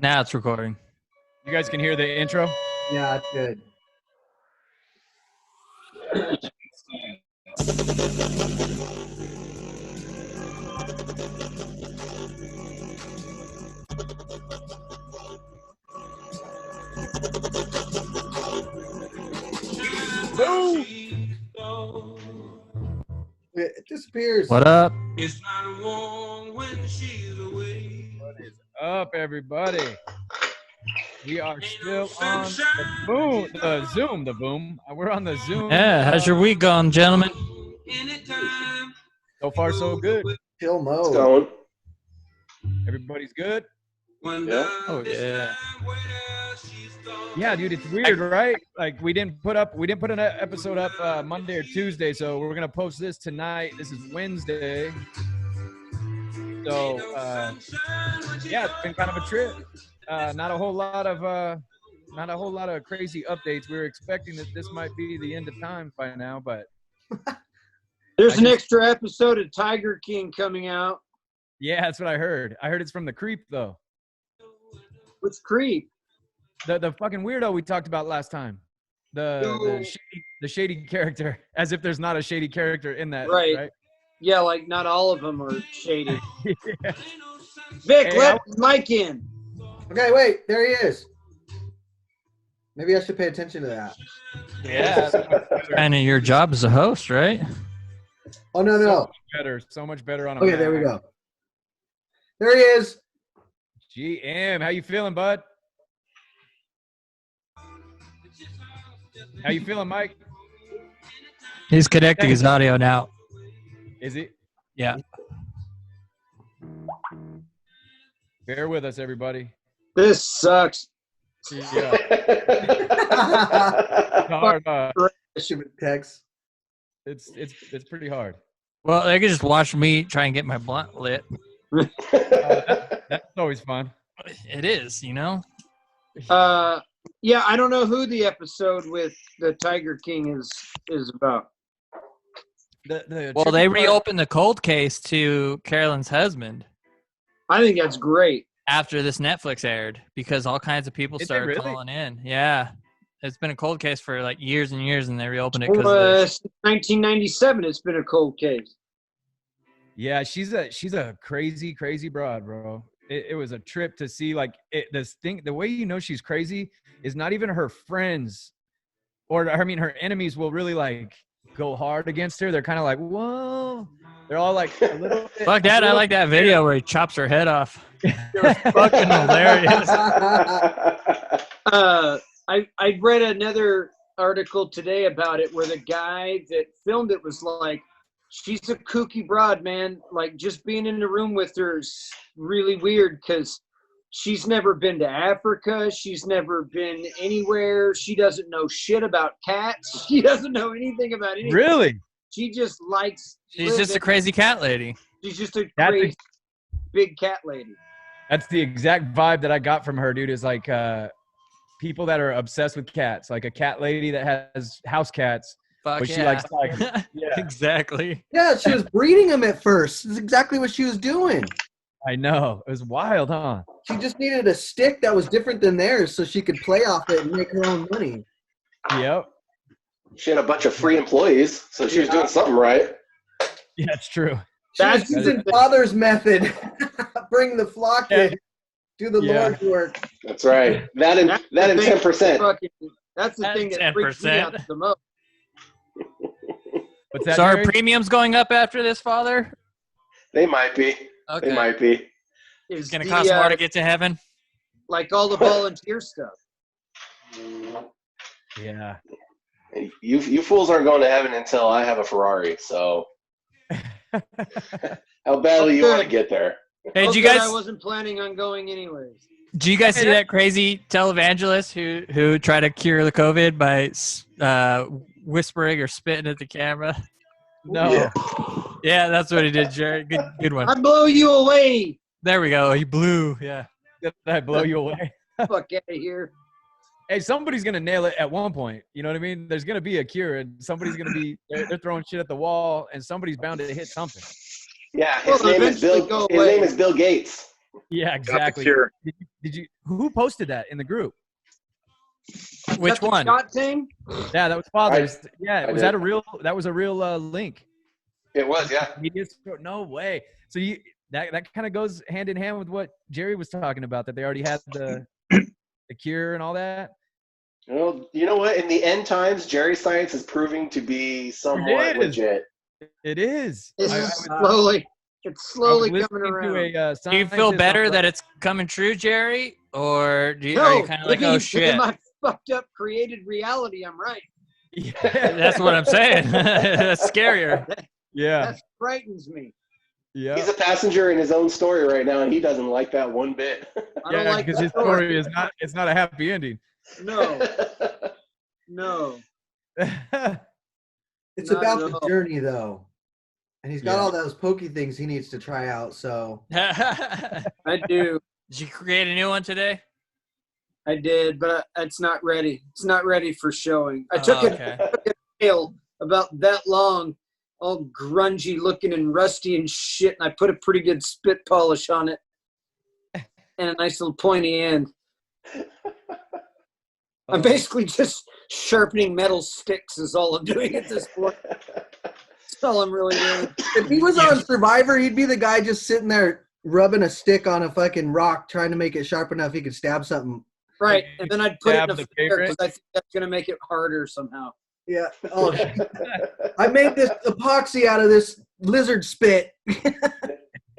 Now it's recording. You guys can hear the intro? Yeah, it's good. Boom! It disappears. What up? It's not warm when she's away. What is up, everybody? We are still on the boom, the Zoom, the boom. We're on the Zoom. Yeah, how's your week going, gentlemen? Anytime. So far, so good. Chill It's mode. going. Everybody's good. Yeah. Oh yeah. Yeah, dude, it's weird, right? Like we didn't put an episode up Monday or Tuesday, so we're gonna post this tonight. This is Wednesday. So yeah, it's been kind of a trip. Not a whole lot of crazy updates. We were expecting that this might be the end of time by now, but There's an extra episode of Tiger King coming out. yeah, that's what I heard. I heard it's from the Creep though. Which creep? The fucking weirdo we talked about last time. The shady character. As if there's not a shady character in that. Right. Yeah, like not all of them are shady. Yeah. Vic, Hey, let Mike in. Okay, wait. There he is. Maybe I should pay attention to that. Yeah. Kind of your job as a host, right? Oh, no. So much better on a Okay, Mac. there we go. There he is. GM, how you feeling, bud? How you feeling, Mike? He's connecting his audio now. Is it? Yeah. Bear with us, everybody. This sucks. Yeah. It's hard, Text. it's pretty hard. Well, they could just watch me try and get my blunt lit. That's always fun. It is, you know. Yeah, I don't know who the episode with the Tiger King is about. Well, they reopened the cold case to Carolyn's husband I think that's great. after this Netflix aired because all kinds of people Did they started really? calling in. Yeah. It's been a cold case for like years and years, and they reopened it because Since 1997, it's been a cold case. Yeah, she's a crazy broad, bro. It was a trip to see like the way you know she's crazy is not even her friends or her enemies will really like go hard against her. They're kind of like, whoa. They're all like a little bit, fuck that. I like that video where he chops her head off. It was fucking hilarious. I read another article today about it where the guy that filmed it was like, she's a kooky broad, man. Like, just being in the room with her is really weird because she's never been to Africa. She's never been anywhere. She doesn't know shit about cats. She doesn't know anything about anything. Really? She just likes She's just a crazy cat lady. She's just a That's crazy big cat lady. That's the exact vibe that I got from her, dude, is like people that are obsessed with cats, like a cat lady that has house cats. Fuck But yeah. she likes tigers. Yeah. Exactly. Yeah, she was breeding him at first. That's exactly what she was doing. I know. It was wild, huh? She just needed a stick that was different than theirs so she could play off it and make her own money. Yep. She had a bunch of free employees, so she was doing something right. Yeah, it's true. She was That's using father's method. Bring the flock in. Do the Yeah. Lord's work. That's right. That and That's the thing 10%. That's the thing that freaks me 10%. out the most. What's that? So are Jerry? premiums going up after this, Father? They might be. Okay. They might be. Is It's going to the, cost more to get to heaven? like all the volunteer stuff. Yeah. You fools aren't going to heaven until I have a Ferrari. So how badly you want to get there? Hey, Oh, did you good, guys I wasn't planning on going anyways. see that crazy televangelist who tried to cure the COVID by whispering or spitting at the camera? No. Yeah. Yeah, that's what he did, Jared. Good one. I blow you away. There we go. He blew. Yeah. Did I blow you away? Fuck out of here. Hey, somebody's gonna nail it at one point. You know what I mean? There's gonna be a cure, and somebody's gonna be they're throwing shit at the wall, and somebody's bound to hit something. Yeah, Well, his name is eventually go His away. name is Bill Gates. Yeah, exactly. cure. Did you? Who posted that in the group? Which Is that the one? shot thing? Yeah, that was Father's. Yeah, I was did. that a real? That was a real link. It was, yeah. Media store? No way. So that kind of goes hand in hand with what Jerry was talking about, that they already had the cure and all that. Well, you know what? In the end times, Jerry Science is proving to be somewhat It is. legit. It is. It's I slowly was coming listening around. to a Do you feel scientist better on- that it's coming true, Jerry? Or are you No, kind of like, oh, in shit? my fucked up created reality, I'm right. Yeah. That's what I'm saying. That's scarier. Yeah. That frightens me. Yeah. He's a passenger in his own story right now, and he doesn't like that one bit. I don't Yeah, like because the his story is not. It's not a happy ending. No, no. It's Not about at the all. journey, though. And he's got Yeah. all those pokey things he needs to try out. So Did I do. you create a new one today? I did, but it's not ready. It's not ready for showing. I Oh, took okay. a nail about that long, all grungy looking and rusty and shit, and I put a pretty good spit polish on it and a nice little pointy end. I'm basically just sharpening metal sticks is all I'm doing at this point. That's all I'm really doing. if he was on Survivor, he'd be the guy just sitting there rubbing a stick on a fucking rock, trying to make it sharp enough he could stab something. Right, and then I'd put it in Stab a the flare favorite? because I think that's going to make it harder somehow. Yeah. Oh, I made this epoxy out of this lizard spit.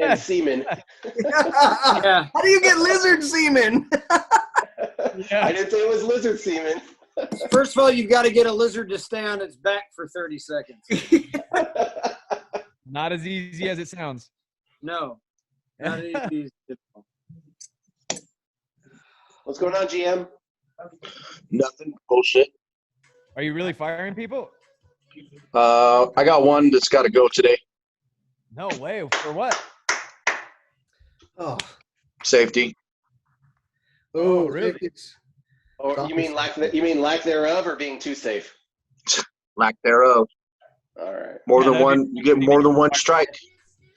And semen. Yeah. How do you get lizard semen? Yeah. I didn't say it was lizard semen. First of all, you've got to get a lizard to stay on its back for 30 seconds. Not as easy as it sounds. No. Not easy. What's going on, GM? Nothing. Bullshit. Are you really firing people? I got one that's got to go today. No way. For what? Oh, Safety. oh, really? It's, Or you mean lack thereof, or being too safe? Lack thereof. All right. More Yeah, than that'd one. You get more than one strike.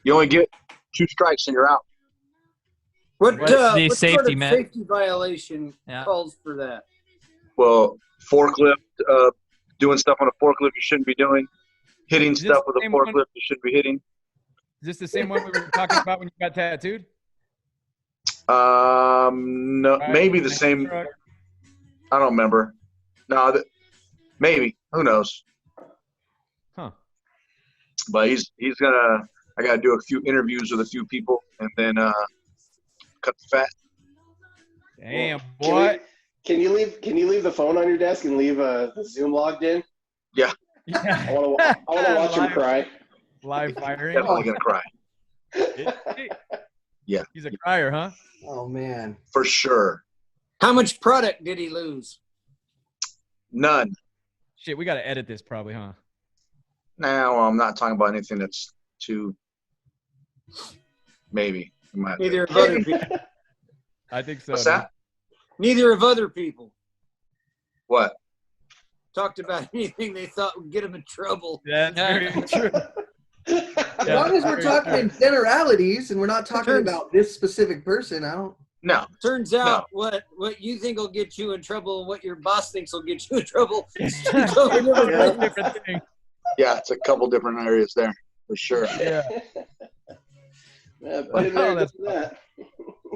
You only get 2 strikes and you're out. What What's the what safety, sort of Matt? safety violation Yeah. calls for that? Well, forklift, doing stuff on a forklift you shouldn't be doing. Hitting Is this stuff with the a same one? forklift you shouldn't be hitting. Is this the same one we were talking about when you got tattooed? No, Right, maybe the same same. truck. I don't remember. No, maybe. Who knows? Huh. But he's gonna. I gotta do a few interviews with a few people and then cut the fat. Damn, Can boy. Can you leave the phone on your desk and leave Zoom logged in? Yeah. I want to watch him Live- cry. Live firing. Definitely gonna cry Yeah. He's a crier, huh? oh man. for sure. How much product did he lose? None. Shit, we got to edit this probably, huh? Now I'm not talking about anything that's too. Maybe. We might- Neither of other people. I think so. What's dude. that? Neither of other people What? talked about anything they thought would get them in trouble. That's very true. As Yeah, long as we're very talking true. in generalities and we're not talking Turns- about this specific person, I don't. No. Turns out what you think will get you in trouble and what your boss thinks will get you in trouble. Totally different thing. Yeah, it's a couple different areas there for sure. Yeah. Yeah, buddy, Oh, very good that's for that.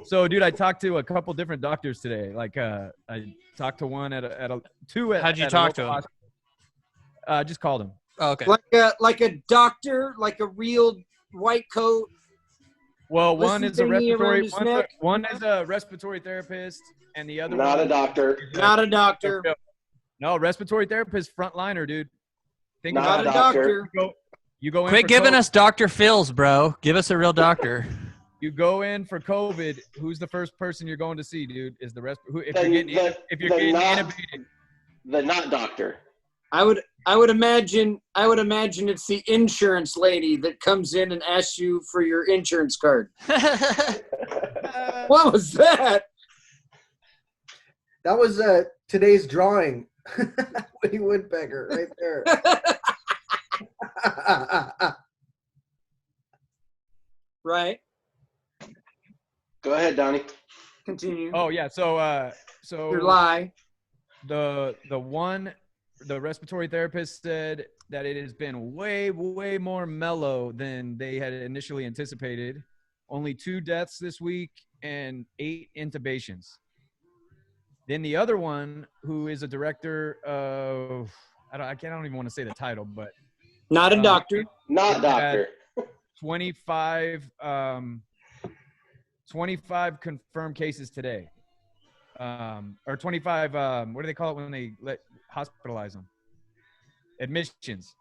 So, dude, I talked to a couple different doctors today. Like, I talked to one at two. How'd you at a talk local to him? hospital. Just called him. Oh, okay. like a doctor, like a real white coat. Well, one Listen is a thingy around respiratory. his neck. One is a respiratory therapist, and the other Not one a doctor. is Not a doctor. No, respiratory therapist, frontliner, dude. Think Not Not about a it. doctor. doctor. You go in. Quit for giving COVID, us Dr. Phil's, bro. Give us a real doctor. You go in for COVID. Who's the first person you're going to see, dude? Is the rest? If The- you're getting the- if you're the getting not- intubated, The not doctor. I would imagine it's the insurance lady that comes in and asks you for your insurance card. What was that? That was today's drawing. Woody Woodpecker, right there. Right. Go ahead, Donnie. Continue. Oh yeah. So Your lie. the respiratory therapist said that it has been way more mellow than they had initially anticipated. Only 2 deaths this week and 8 intubations. Then the other one, who is a director of, I don't even want to say the title, but Not a doctor. Not doctor. 25 confirmed cases today. Or 25, what do they call it when they hospitalize them? Admissions.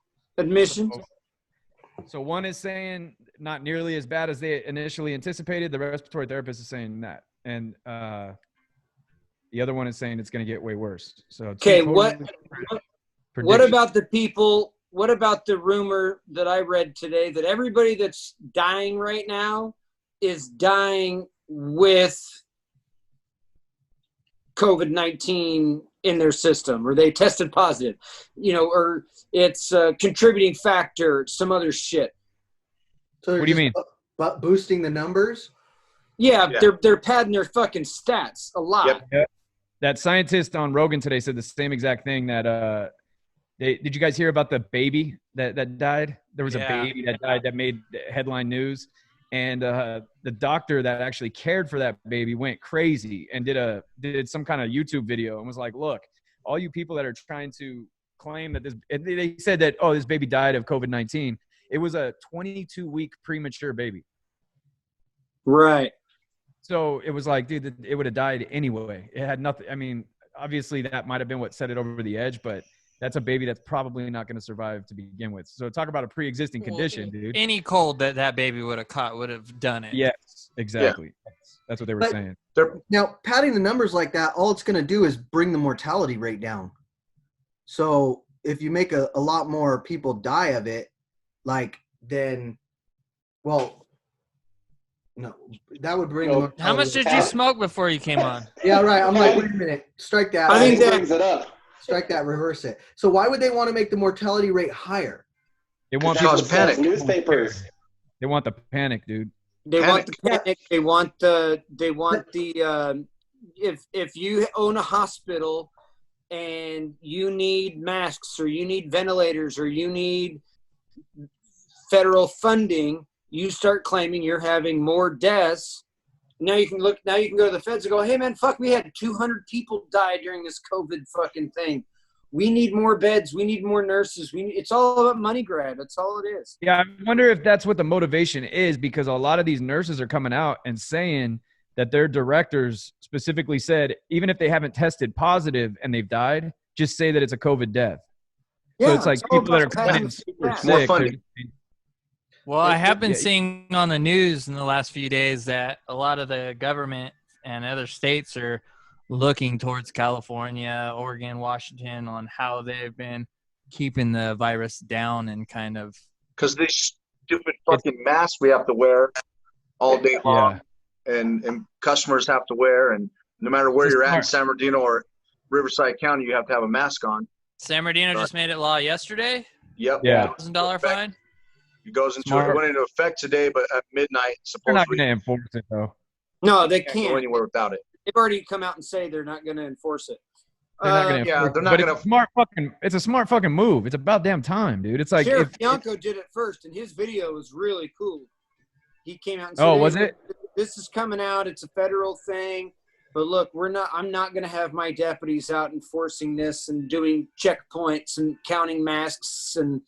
So one is saying not nearly as bad as they initially anticipated. The respiratory therapist is saying that. And the other one is saying it's going to get way worse. So okay, what about the people? What about the rumor that I read today that everybody that's dying right now is dying with COVID-19 in their system, or they tested positive, or it's a contributing factor, some other shit. So what do you mean? But boosting the numbers? Yeah, they're padding their fucking stats a lot. Yep. That scientist on Rogan today said the same exact thing. That did you guys hear about the baby that died? There was a baby that died that made headline news, and the doctor that actually cared for that baby went crazy and did some kind of YouTube video and was like, "Look, all you people that are trying to claim that they said that this baby died of COVID-19. It was a 22-week premature baby." Right. So it was like, dude, it would have died anyway. It had nothing. I mean, obviously that might have been what set it over the edge, but that's a baby that's probably not going to survive to begin with. So talk about a pre-existing condition, dude. Any cold that baby would have caught would have done it. Yes, exactly. Yeah. That's what they were saying. Now, padding the numbers like that, all it's going to do is bring the mortality rate down. So if you make a lot more people die of it, no, that would bring them. How much did you smoke before you came on? Yeah, right. I'm like, wait a minute. Strike that. I think that brings it up. Strike that, reverse it. So why would they want to make the mortality rate higher? They want people to panic. Newspapers. They want the panic, dude. They want the panic. They want the if you own a hospital and you need masks or you need ventilators or you need federal funding, you start claiming you're having more deaths. Now you can go to the feds and go, hey man, fuck, we had 200 people die during this COVID fucking thing. We need more beds. We need more nurses. It's all about money grab. That's all it is. Yeah, I wonder if that's what the motivation is, because a lot of these nurses are coming out and saying that their directors specifically said, even if they haven't tested positive and they've died, just say that it's a COVID death. Yeah, so it's like people that are coming in super sick. Well, I have been seeing on the news in the last few days that a lot of the government and other states are looking towards California, Oregon, Washington on how they've been keeping the virus down and kind of. Because these stupid fucking masks we have to wear all day long, and customers have to wear, and no matter where you're at in San Bernardino or Riverside County, you have to have a mask on. San Bernardino just made it law yesterday. Yep. Yeah. $1,000 fine. It goes into it went into effect today, but at midnight, They're not supposedly going to enforce it though. No, they can't go can't. anywhere without it. They've already come out and say they're not going to enforce it. They're not going to. Yeah, they're not going to. It's a smart fucking move. It's about damn time, dude. It's like Sheriff Bianco did it first, and his video was really cool. He came out and said, "Oh, was it? This is coming out. It's a federal thing, but look, I'm not going to have my deputies out enforcing this and doing checkpoints and counting masks, and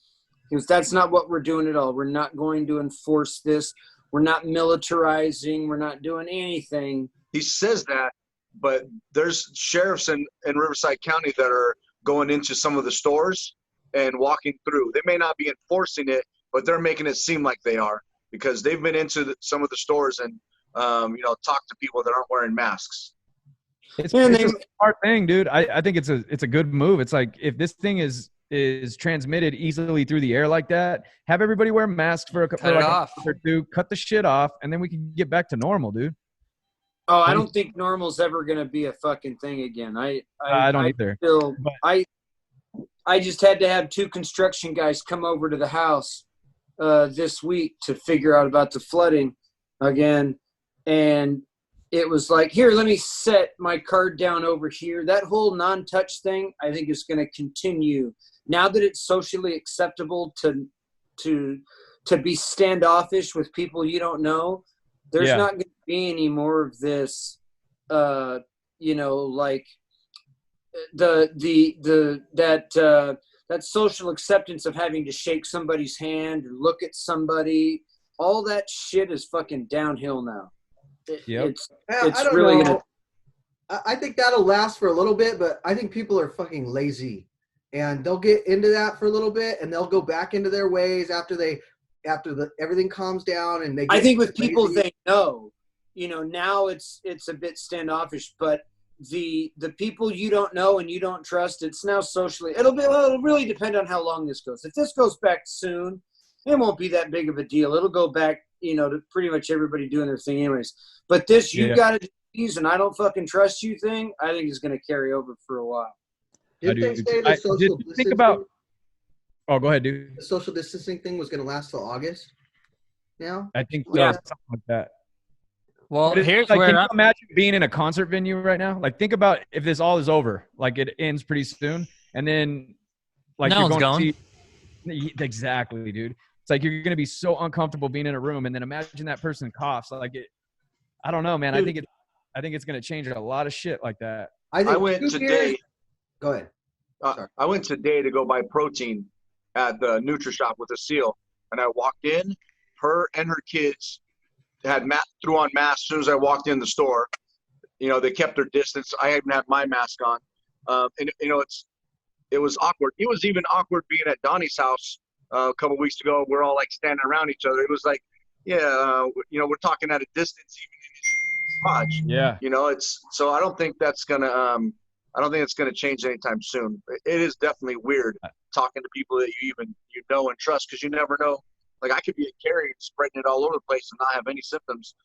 because that's not what we're doing at all. We're not going to enforce this. We're not militarizing. We're not doing anything." He says that, but there's sheriffs in Riverside County that are going into some of the stores and walking through. They may not be enforcing it, but they're making it seem like they are, because they've been into some of the stores and talked to people that aren't wearing masks. It's a smart thing, dude. I think it's a good move. It's like, if this thing is transmitted easily through the air like that, have everybody wear masks for a couple or two, cut the shit off, and then we can get back to normal, dude. Oh, I don't think normal's ever going to be a fucking thing again. I don't either. I just had to have 2 construction guys come over to the house this week to figure out about the flooding again. And it was like, here, let me set my card down over here. That whole non-touch thing, I think, is going to continue now that it's socially acceptable to be standoffish with people you don't know. There's not going to be any more of this, you know, like that social acceptance of having to shake somebody's hand or look at somebody. All that shit is fucking downhill now. It's I don't really know. I think that'll last for a little bit, but I think people are fucking lazy, and they'll get into that for a little bit, and they'll go back into their ways after everything calms down, and they. I think with people they know, you know, now it's a bit standoffish, but the people you don't know and you don't trust, it's now socially. It'll really depend on how long this goes. If this goes back soon, it won't be that big of a deal. It'll go back, you know, to pretty much everybody doing their thing anyways. But this, you got to use and I don't fucking trust you thing, I think is going to carry over for a while. Did they say the social distancing? Think about. Oh, go ahead, dude. The social distancing thing was going to last till August. Now, I think something like that. Well, here's like, where can you imagine being in a concert venue right now? Like, think about if this all is over, like it ends pretty soon, and then like no you're one's going going. to see exactly, dude. It's like you're going to be so uncomfortable being in a room, and then imagine that person coughs. Like it, I don't know, man. Dude. I think it's going to change a lot of shit like that. I went today. Go ahead. I went today to go buy protein at the Nutri-Shop with a seal, and I walked in. Her and her kids threw on masks as soon as I walked in the store. You know, they kept their distance. I even had my mask on. And you know, it was awkward. It was even awkward being at Donnie's house a couple of weeks ago. We're all like standing around each other. It was like, you know, we're talking at a distance even in much. Yeah. You know, so I don't think that's gonna I don't think it's gonna change anytime soon. It is definitely weird talking to people that you know and trust, because you never know. Like, I could be a carrier spreading it all over the place and not have any symptoms.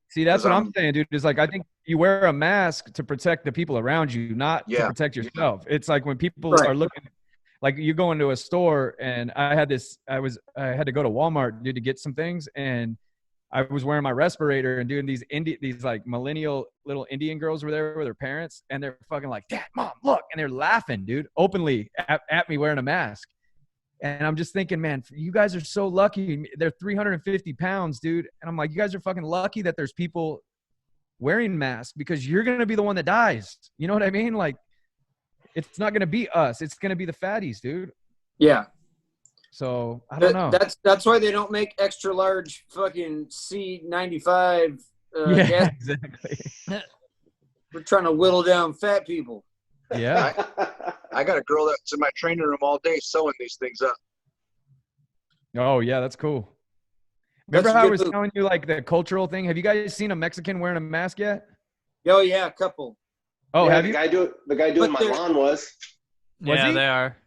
See, that's what I'm saying, dude. Is like, I think you wear a mask to protect the people around you, not to protect yourself. It's like when people are looking, like you go into a store, and I had to go to Walmart, dude, to get some things, and I was wearing my respirator, and doing these like millennial little Indian girls were there with their parents, and they're fucking like, Dad, Mom, look, and they're laughing, dude, openly at me wearing a mask. And I'm just thinking, man, you guys are so lucky. They're 350 pounds, dude. And I'm like, you guys are fucking lucky that there's people wearing masks, because you're going to be the one that dies. You know what I mean? Like, it's not going to be us. It's going to be the fatties, dude. Yeah. So I don't know. That's why they don't make extra large fucking C95 yeah, gas. exactly. We're trying to whittle down fat people. Yeah. I got a girl that's in my training room all day sewing these things up. Oh, yeah, that's cool. Remember how I was telling you, like, the cultural thing? Have you guys seen a Mexican wearing a mask yet? Oh, yeah, a couple. Oh, yeah, have you? The guy doing my lawn was. Yeah, they are.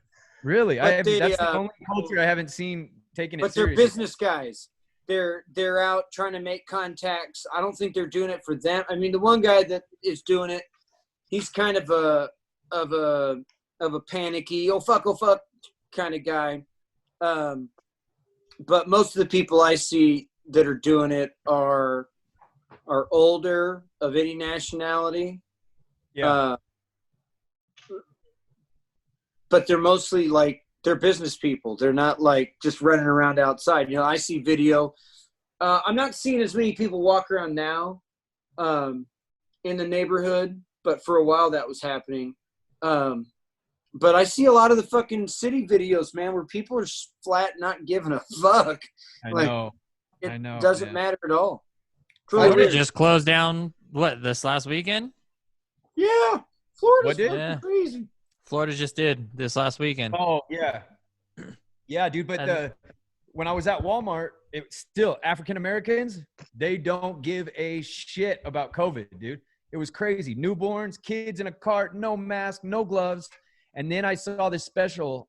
Really? That's the only culture I haven't seen taking it seriously. But they're business guys. They're out trying to make contacts. I don't think they're doing it for them. I mean, the one guy that is doing it, he's kind of a panicky, oh fuck kind of guy. But most of the people I see that are doing it are older, of any nationality. Yeah. But they're mostly like, they're business people. They're not like just running around outside. You know, I see video. I'm not seeing as many people walk around now in the neighborhood, but for a while that was happening. But I see a lot of the fucking city videos, man, where people are flat not giving a fuck. I know. It doesn't matter at all. Florida just closed down, this last weekend? Yeah. Florida's fucking crazy. Florida just did this last weekend. Oh, yeah. Yeah, dude. But when I was at Walmart, it's still African Americans, they don't give a shit about COVID, dude. It was crazy. Newborns, kids in a cart, no mask, no gloves. And then I saw this special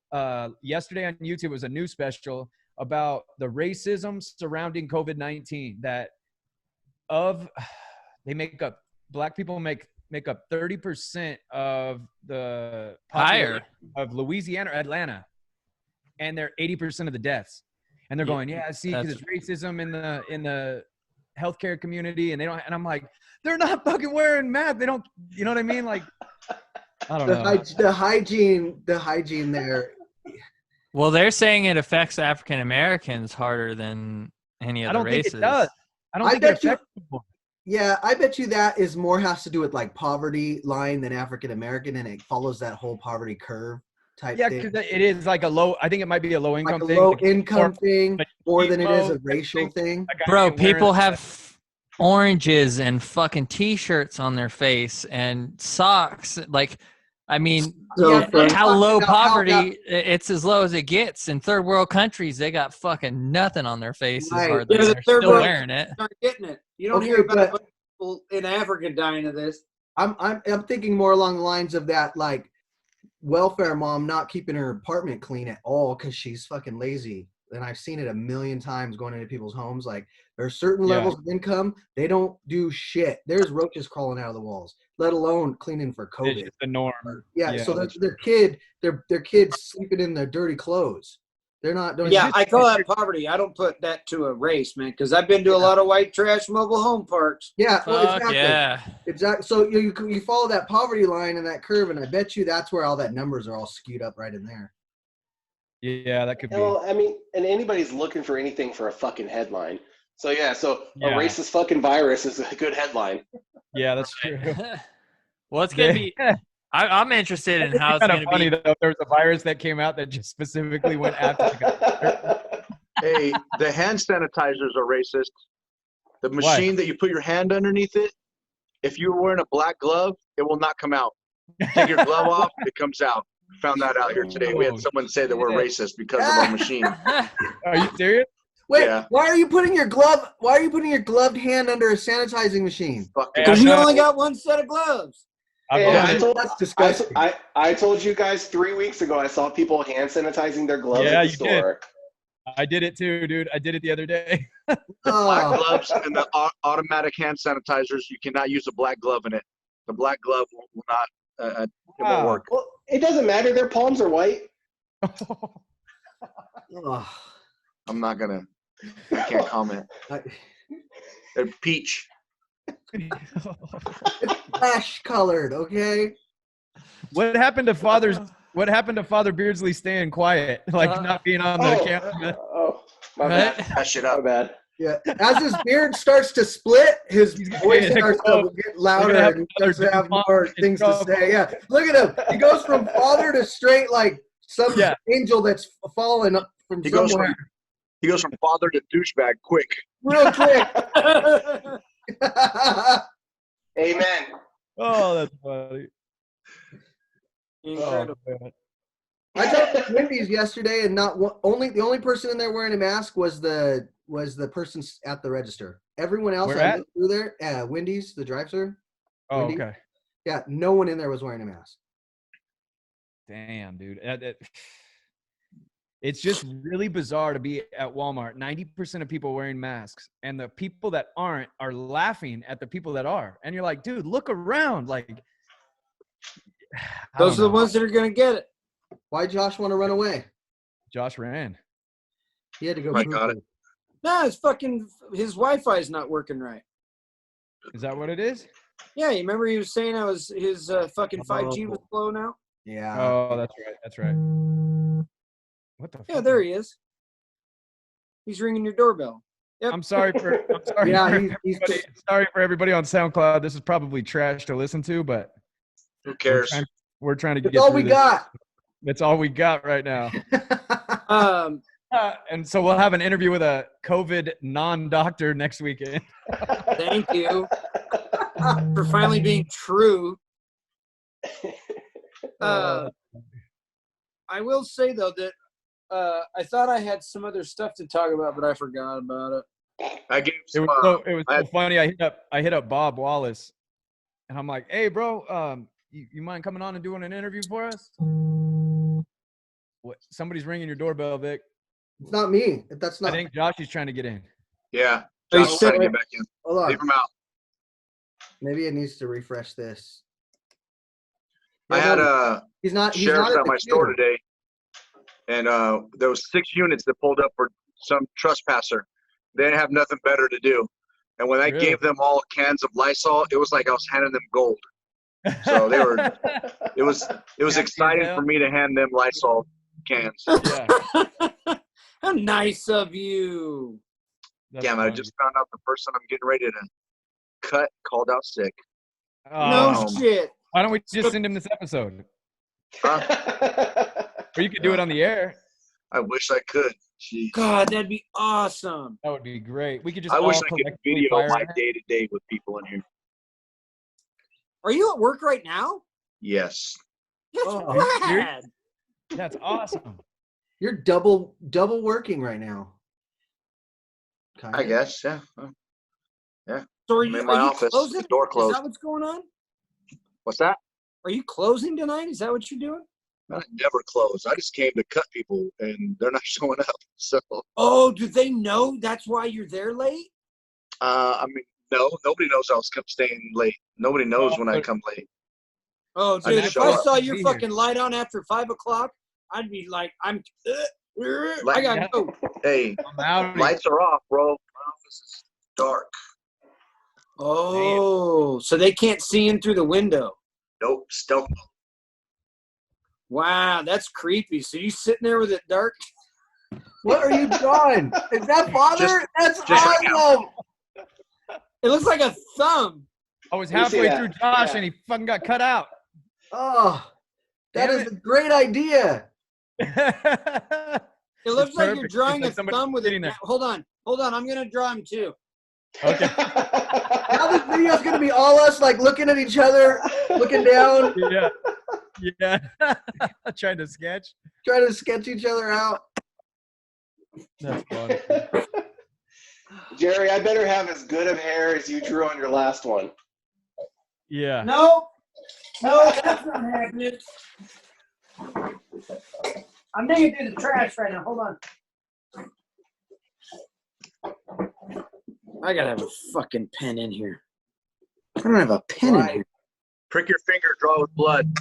yesterday on YouTube. It was a new special about the racism surrounding COVID-19, that they make up, black people make up 30% of the population of Louisiana or Atlanta, and they're 80% of the deaths. And they're going, yeah, see, because it's racism in the healthcare community, and they don't. And I'm like, they're not fucking wearing masks. They don't. You know what I mean? Like, I don't know. The hygiene there. Well, they're saying it affects African Americans harder than any other races. Think it does. I don't I think it bet you- affects people. Yeah, I bet you that is more has to do with like poverty line than African American, and it follows that whole poverty curve type Yeah, thing. because it is like a low. I think it might be a low income Like a thing. low like income thing like more than it is a emo, racial thing. a guy Bro, ain't wearing people it. have oranges and fucking T-shirts on their face and socks. Like, I mean, So yeah, how low about how poverty? It's as low as it gets. In third world countries, they got fucking nothing on their faces Right. hardly. Yeah, the They're third still world- wearing it. Start getting it. You don't Okay, hear about but- people in Africa dying of this. I'm thinking more along the lines of that like welfare mom not keeping her apartment clean at all because she's fucking lazy. And I've seen it a million times going into people's homes. Like there are certain Yeah. levels of income, they don't do shit. There's roaches crawling out of the walls, let alone cleaning for It's COVID. just the norm. Yeah, so that's- their kids sleeping in their dirty clothes. They're not doing. Yeah, I call that poverty. I don't put that to a race, man, because I've been to a lot of white trash mobile home parks. Yeah, well, Fuck exactly. yeah. Exactly. So you follow that poverty line and that curve, and I bet you that's where all that numbers are all skewed up right in there. Yeah, that could be. Well, I mean, and anybody's looking for anything for a fucking headline. So yeah, a Yeah. racist fucking virus is a good headline. Yeah, that's true. Well, it's gonna be. I'm interested in how it's kind of gonna funny be. though. If there was a virus that came out that just specifically went after. Hey, the hand sanitizers are racist. The machine that you put your hand underneath it, if you're wearing a black glove, it will not come out. Take your glove off, it comes out. Found that out here today. We had someone say that we're racist because of our machine. Are you serious? Wait, Yeah. why are you putting your gloved hand under a sanitizing machine? Fucking Because you know. only got one set of gloves. I've Hey, done I it. told, That's disgusting. I told you guys 3 weeks ago I saw people hand sanitizing their gloves Yeah, at the you did. store. I did it too, dude. I did it the other day. black Oh, gloves and the automatic hand sanitizers. You cannot use a black glove in it. The black glove will not. It won't Wow. work. Well, it doesn't matter. Their palms are white. oh. I'm not gonna. I can't comment. I- They're peach. Flesh colored, okay? What happened to Father Beardsley staying quiet, like not being on the camera? Oh, my Right? bad. That shit My up. bad. Yeah. As his beard starts to split, his voice Yeah, starts oh, to get louder have and he starts to another have more in things to trouble. say. Yeah. Look at him. He goes from father to straight like some Yeah. angel that's fallen up from He goes somewhere. He goes from father to douchebag quick. Real quick. Amen. Oh, that's funny. Incredible. Oh, man. I talked to Wendy's yesterday, and not one, the only person in there wearing a mask was the person at the register. Everyone else Where I at? looked through there, Wendy's, the drive-thru. Oh, Wendy? okay. Yeah, no one in there was wearing a mask. Damn, dude. It's just really bizarre to be at Walmart. 90% of people wearing masks, and the people that aren't are laughing at the people that are. And you're like, dude, look around. Like, I Those are don't the know. ones that are going to get it. Why Josh want to run away? Josh ran. He had to go. I prove got it. No, his Wi-Fi is not working right. Is that what it is? Yeah, you remember he was saying his fucking 5G was slow now? Yeah. Oh, that's right. That's right. What the? Yeah, fuck? there he is. He's ringing your doorbell. Yep. I'm sorry for. I'm sorry. Yeah, for he's everybody. Sorry for everybody on SoundCloud. This is probably trash to listen to, but Who cares? we're trying to get. That's all through we this. got. That's all we got right now. Um, And so we'll have an interview with a COVID non-doctor next weekend. thank you for finally being true. I will say though that I thought I had some other stuff to talk about, but I forgot about it. I gave It some, was so I- funny. I hit up Bob Wallace, and I'm like, "Hey, bro, you mind coming on and doing an interview for us?" What? Somebody's ringing your doorbell, Vic. It's not me. That's I not. think Josh is trying to get in. yeah. Are you Josh is trying to sitting- get back in. Hold on. Leave him out. Maybe it needs to refresh this. I Yeah, had no, he's not. He's sheriffs not at the my store computer. today, and there was 6 units that pulled up for some trespasser. They didn't have nothing better to do. And when I Really? gave them all cans of Lysol, it was like I was handing them gold. So they were. It was exciting for me to hand them Lysol cans. Yeah. How nice of you. That's Damn, I funny. just found out the person I'm getting ready to cut called out sick. No Oh, shit. why don't we just send him this episode? Huh? Or you could do it on the air. I wish I could. Jeez. God, that'd be awesome. That would be great. We could just I wish all I could collectively video fire my him. day to day with people in here. Are you at work right now? Yes. That's Oh, rad. That's awesome. You're double working right now. I guess. Yeah. So are I'm you, in my are you office. closing? The door Is closed. that what's going on? What's that? Are you closing tonight? Is that what you're doing? I never close. I just came to cut people, and they're not showing up. So, Oh, do they know that's why you're there late? I mean, no, nobody knows I was staying late. Nobody knows when I come late. Oh, I dude, just if I show up. saw your Be fucking light on after 5 o'clock, I'd be like, I gotta go. Hey, I'm out. lights are off, bro. My office is dark. Oh, so they can't see in through the window. Nope, stealth. Wow, that's creepy. So you sitting there with it dark? What are you drawing? Is that father? That's just right now. awesome. It looks like a thumb. I was Let me see halfway that. through Josh Yeah. and he fucking got cut out. Oh, that Damn is a great idea. It looks like you're perfect. drawing It's like a somebody thumb with sitting it. there. Hold on. I'm gonna draw him too. Okay. Now this video is gonna be all us like looking at each other, looking down, Yeah. Yeah. Trying to sketch. trying to sketch each other out. That's funny. Jerry, I better have as good of hair as you drew on your last one. Yeah. No, that's not happening. I'm digging through the trash right now. Hold on. I gotta have a fucking pen in here. I don't have a pen in here. Prick your finger, draw with blood.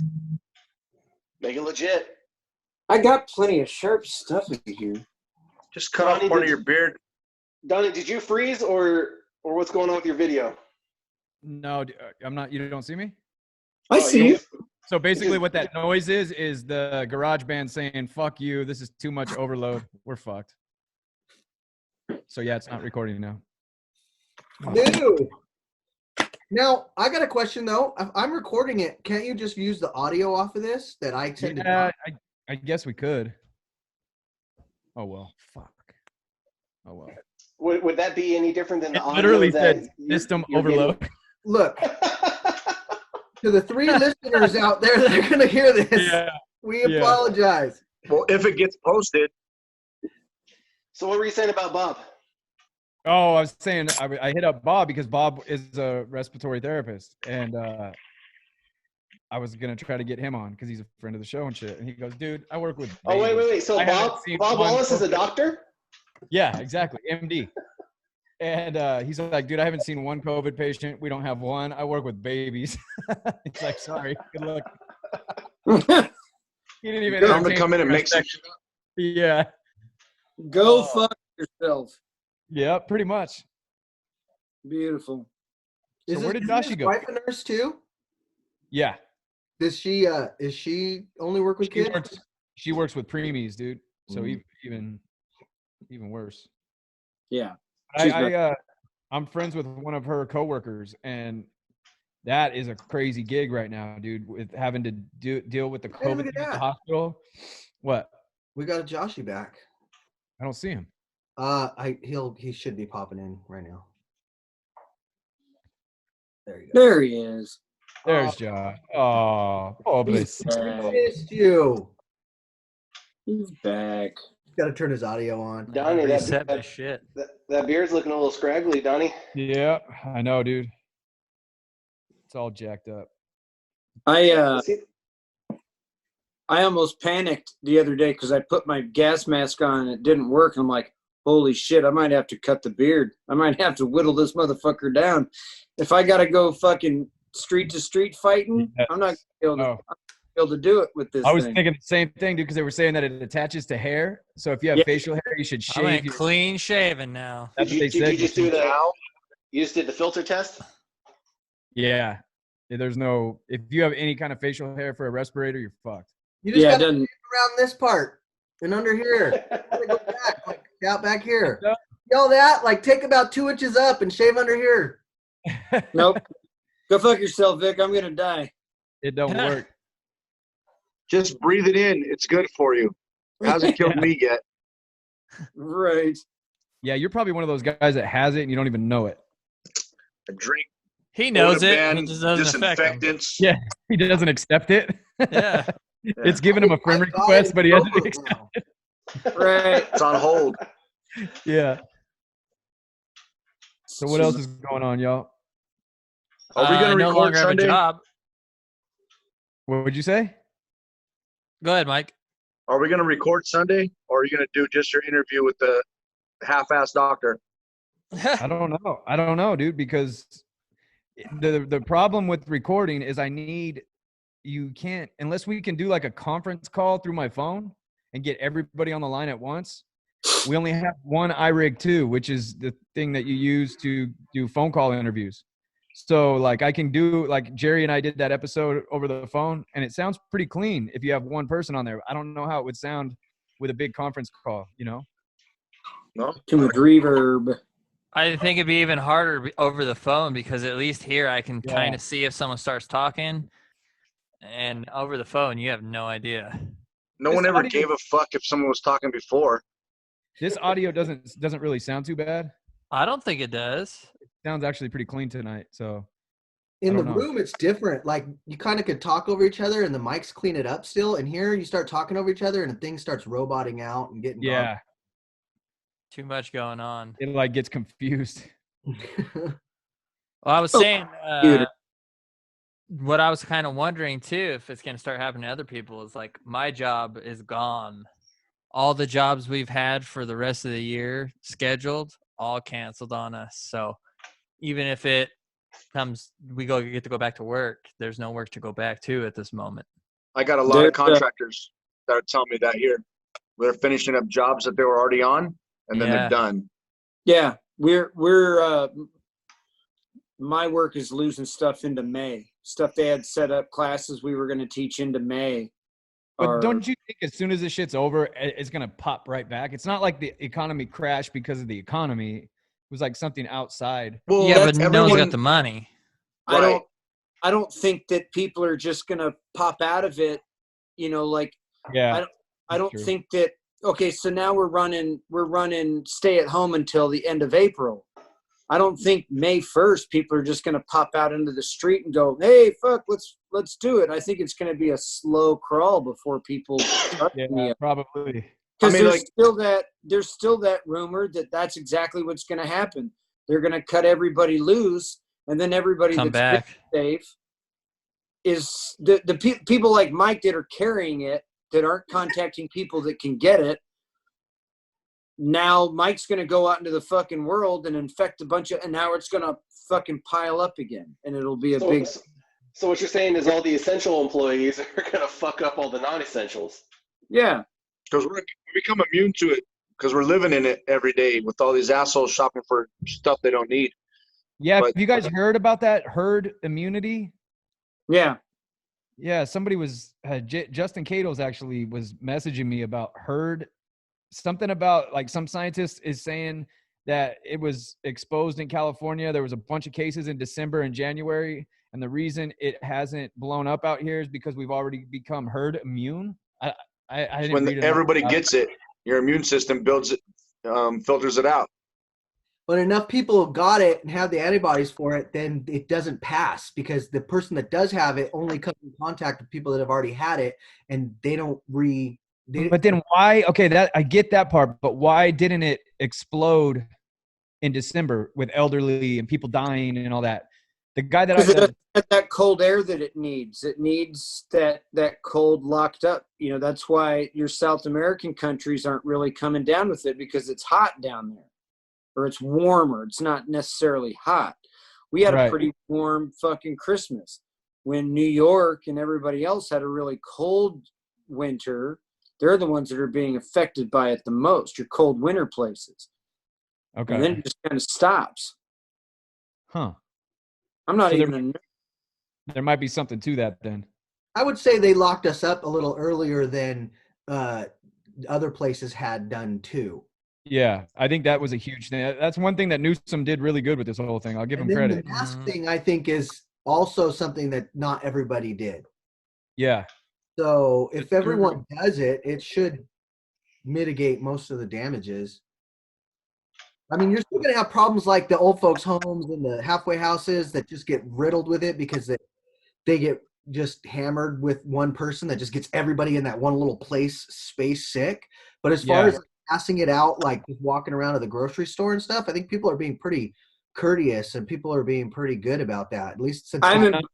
Make it legit. I got plenty of sharp stuff in here. Just cut off Donnie, part of did your beard. Donnie, did you freeze or what's going on with your video? No, I'm not. You don't see me? I see you. So basically what that noise is the garage band saying, fuck you. This is too much overload. We're fucked. So yeah, it's not recording now. Dude. Now I got a question though. If I'm recording it, can't you just use the audio off of this that I send Yeah, to I guess we could. Oh well, fuck. Oh well. Would that be any different than the It audio literally that said you're- system you're getting? overload. Look, to the 3 listeners out there that are gonna hear this, Yeah. we Yeah. apologize. Well, if it gets posted, So what were you saying about Bob? Oh, I was saying I hit up Bob because Bob is a respiratory therapist, and I was gonna try to get him on because he's a friend of the show and shit. And he goes, "Dude, I work with." Oh, wait. babies. So I haven't Bob seen Bob one Wallace is a COVID. doctor? Yeah, exactly, MD. And he's like, "Dude, I haven't seen one COVID patient. We don't have one. I work with babies." He's like, "Sorry, good luck." He didn't even. I'm gonna entertain come in and the make some. perspective. Yeah. Go fuck yourself. Yeah, pretty much. Beautiful. So where did Is Joshie his go? wife a nurse too? Yeah. Does she is she only work with kids? She works with preemies, dude. So Mhm. even worse. Yeah. She's I'm friends with one of her coworkers, and that is a crazy gig right now, dude. With having to deal with the Hey, look COVID at thing at the that. hospital. What? We got a Joshy back. I don't see him. He should be popping in right now. There you go. There he is. There's Josh. Oh, He's bless. back. Missed you. He's back. Got to turn his audio on. Donnie, Reset my that, shit. that beard's looking a little scraggly, Donnie. Yeah, I know, dude. It's all jacked up. I almost panicked the other day because I put my gas mask on and it didn't work. I'm like, holy shit, I might have to cut the beard. I might have to whittle this motherfucker down. If I got to go fucking street to street fighting, Yes. I'm not going to Oh. be able to do it with this I was thing. thinking the same thing, dude, because they were saying that it attaches to hair. So if you have Yeah. facial hair, you should I went shave. clean shaven now. That's what Did they you said. just do the You just did the filter test? Yeah. There's no, if you have any kind of facial hair for a respirator, you're fucked. You just Yeah, got it to doesn't. around this part and under here. You gotta go back, like out back here. Yell that, like take about 2 inches up and shave under here. Nope. Go fuck yourself, Vic. I'm gonna die. It don't work. Just breathe it in. It's good for you. It hasn't killed me yet. Right. Yeah, you're probably one of those guys that has it and you don't even know it. I drink He knows it. Odoban, It just doesn't affect him. disinfectants. Yeah, he doesn't accept it. Yeah. It's giving him a friend I got request, it but he in hasn't Provo accepted now. it. Right. It's on hold. Yeah. So what else is going on, y'all? Are we going to no record longer have a Sunday? job. What would you say? Go ahead, Mike. Are we going to record Sunday, or are you going to do just your interview with the half-ass doctor? I don't know, dude, because the problem with recording is you can't, unless we can do like a conference call through my phone and get everybody on the line at once. We only have one iRig 2, which is the thing that you use to do phone call interviews. So like I can do, like Jerry and I did that episode over the phone, and it sounds pretty clean if you have one person on there. I don't know how it would sound with a big conference call, you know? No? Too much reverb. I think it'd be even harder over the phone because at least here I can Yeah. kind of see if someone starts talking, and over the phone you have no idea. No This one ever audio- gave a fuck if someone was talking before. This audio doesn't really sound too bad. I don't think it does. Sounds actually pretty clean tonight. So In I the don't know. room, it's different. Like you kind of could talk over each other, and the mics clean it up still. And here, you start talking over each other, and the thing starts roboting out and getting yeah, Too much going on. it like gets confused. garbage. Well, I was Oh, saying computer. what I was kind of wondering too, if it's going to start happening to other people, is like my job is gone. All the jobs we've had for the rest of the year scheduled, all canceled on us. So even if it comes, we get to go back to work, there's no work to go back to at this moment. I got a lot of contractors that are telling me that here. They're finishing up jobs that they were already on, and then Yeah. they're done. Yeah, we're my work is losing stuff into May. Stuff they had set up, classes we were going to teach into May. But don't you think as soon as this shit's over, it's gonna pop right back? It's not like the economy crashed because of the economy. It was like something outside. Well, Yeah, but that's no one's got the money. Right. I don't think that people are just going to pop out of it, you know, like Yeah, I don't true. think that. Okay, so now we're running stay at home until the end of April. I don't think May 1st people are just going to pop out into the street and go, "Hey, fuck, let's do it." I think it's going to be a slow crawl before people start yeah, probably. because I mean, there's still that rumor that that's exactly what's going to happen. They're going to cut everybody loose, and then everybody Come that's back. safe is the people like Mike that are carrying it, that aren't contacting people that can get it. Now Mike's going to go out into the fucking world and infect a bunch of, and now it's going to fucking pile up again, and it'll be a big. So what you're saying is all the essential employees are going to fuck up all the non-essentials. Yeah. Because we become immune to it because we're living in it every day with all these assholes shopping for stuff they don't need. Yeah, But- have you guys heard about that herd immunity? Yeah. Yeah, somebody was Justin Cato's actually was messaging me about herd, something about like some scientist is saying that it was exposed in California. There was a bunch of cases in December and January, and the reason it hasn't blown up out here is because we've already become herd immune. I didn't When read enough everybody about gets it, your immune system builds it, filters it out. When enough people have got it and have the antibodies for it, then it doesn't pass because the person that does have it only comes in contact with people that have already had it, and they don't But then why? Okay, that I get that part, but why didn't it explode in December with elderly and people dying and all that? The guy that Because it I doesn't have that cold air that it needs. It needs that cold locked up. You know, that's why your South American countries aren't really coming down with it, because it's hot down there. Or it's warmer. It's not necessarily hot. We had Right. a pretty warm fucking Christmas. When New York and everybody else had a really cold winter, they're the ones that are being affected by it the most, your cold winter places. okay. And then it just kind of stops. Huh. I'm not So even a nurse. There might be something to that then. I would say they locked us up a little earlier than other places had done too. Yeah, I think that was a huge thing. That's one thing that Newsom did really good with this whole thing. I'll give him And then the credit. mask thing, I think, is also something that not everybody did. Yeah. So if That's true. everyone does it, it should mitigate most of the damages. I mean, you're still going to have problems like the old folks' homes and the halfway houses that just get riddled with it because they get just hammered with one person that just gets everybody in that one little space sick. But as far as passing it out, like just walking around to the grocery store and stuff, I think people are being pretty courteous and people are being pretty good about that. At least since I haven't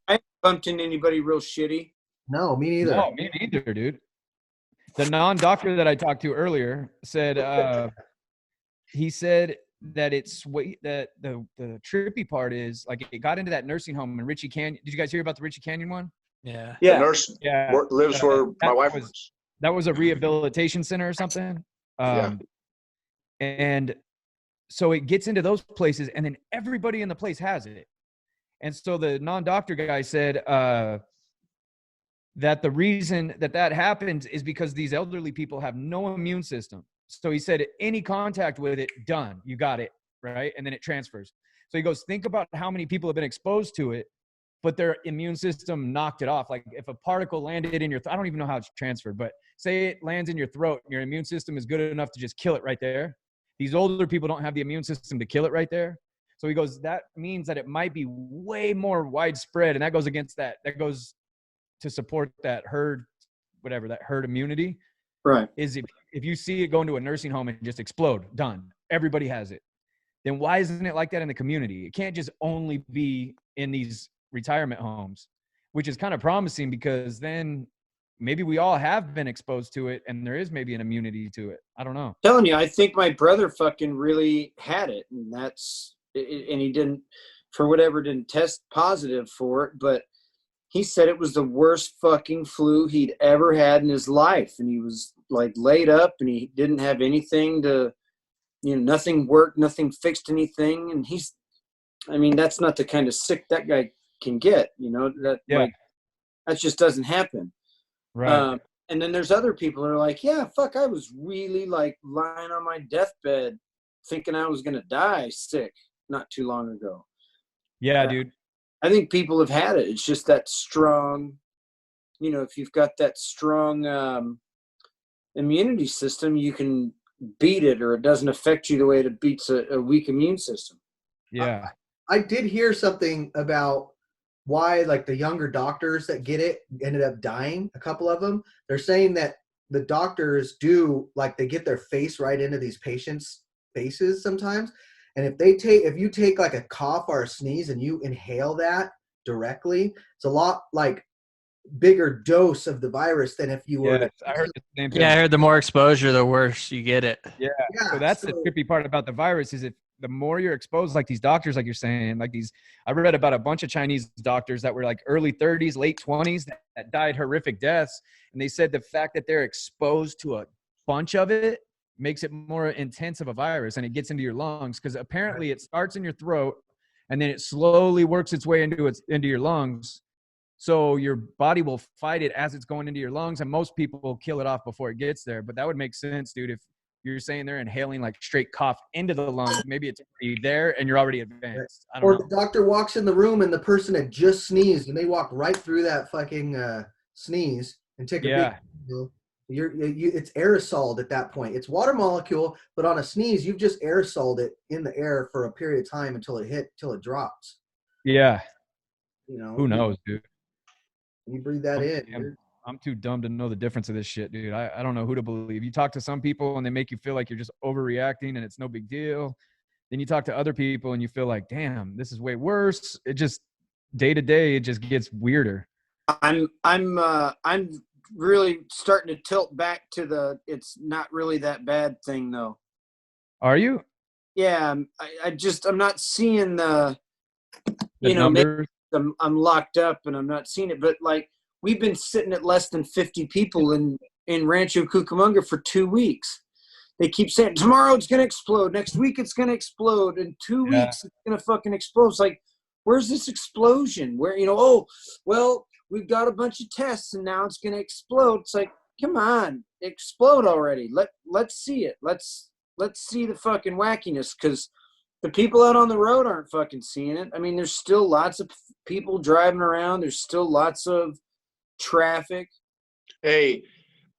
bumped into anybody real shitty. No, me neither. No, me neither, dude. The non-doctor that I talked to earlier said he said that it's that the trippy part is like it got into that nursing home in Ritchie Canyon. Did you guys hear about the Ritchie Canyon one? Yeah. The nurse lives where my wife was. lives. That was a rehabilitation center or something. And so it gets into those places, and then everybody in the place has it. And so the non-doctor guy said that the reason that happens is because these elderly people have no immune system. So he said any contact with it, done, you got it, right? And then it transfers. So he goes, think about how many people have been exposed to it, but their immune system knocked it off. Like if a particle landed in your I don't even know how it's transferred, but say it lands in your throat and your immune system is good enough to just kill it right there. These older people don't have the immune system to kill it right there. So he goes, that means that it might be way more widespread. And that goes against that. That goes to support that herd, whatever, that herd immunity. Right. Is if you see it go into a nursing home and just explode, done. Everybody has it. Then why isn't it like that in the community? It can't just only be in these retirement homes, which is kind of promising because then maybe we all have been exposed to it and there is maybe an immunity to it. I don't know. I'm telling you, I think my brother fucking really had it, and he didn't, for whatever, didn't test positive for it, but he said it was the worst fucking flu he'd ever had in his life. And he was like laid up and he didn't have anything to, nothing worked, nothing fixed anything. And that's not the kind of sick that guy can get, like, that just doesn't happen. Right. And then there's other people who are like, yeah, fuck, I was really like lying on my deathbed thinking I was going to die sick not too long ago. Yeah, dude. I think people have had it. It's just that strong, if you've got that strong immunity system, you can beat it, or it doesn't affect you the way it beats a weak immune system. Yeah. I did hear something about why like the younger doctors that get it ended up dying, a couple of them. They're saying that the doctors they get their face right into these patients' faces sometimes. And if you take like a cough or a sneeze and you inhale that directly, it's a lot like bigger dose of the virus than if you were. I heard the same thing. Yeah, I heard the more exposure, the worse you get it. Yeah. So that's the trippy part about the virus is the more you're exposed, like these doctors, like you're saying, I read about a bunch of Chinese doctors that were like early 30s, late 20s that died horrific deaths. And they said the fact that they're exposed to a bunch of it makes it more intense of a virus and it gets into your lungs because apparently it starts in your throat and then it slowly works its way into your lungs. So your body will fight it as it's going into your lungs, and most people will kill it off before it gets there. But that would make sense, dude, if you're saying they're inhaling like straight cough into the lungs. Maybe it's already there and you're already advanced. I don't know. The doctor walks in the room and the person had just sneezed and they walk right through that fucking sneeze and take a big it's aerosoled at that point. It's water molecule, but on a sneeze, you've just aerosoled it in the air for a period of time until it drops. Yeah. Who knows, dude? You breathe that in. I'm too dumb to know the difference of this shit, dude. I don't know who to believe. You talk to some people and they make you feel like you're just overreacting and it's no big deal. Then you talk to other people and you feel like, damn, this is way worse. It just day to day, it just gets weirder. I'm really starting to tilt back to it's not really that bad thing though. Are you? Yeah, I'm not seeing the numbers. I'm locked up and I'm not seeing it, but like we've been sitting at less than 50 people in Rancho Cucamonga for 2 weeks. they keep saying tomorrow it's gonna explode, next week it's gonna explode, in 2 weeks it's gonna fucking explode. It's like, where's this explosion? Where, oh, well, we've got a bunch of tests and now it's gonna explode. It's like, come on, explode already. Let's see it. Let's see the fucking wackiness, because the people out on the road aren't fucking seeing it. I mean, there's still lots of people driving around. There's still lots of traffic. Hey,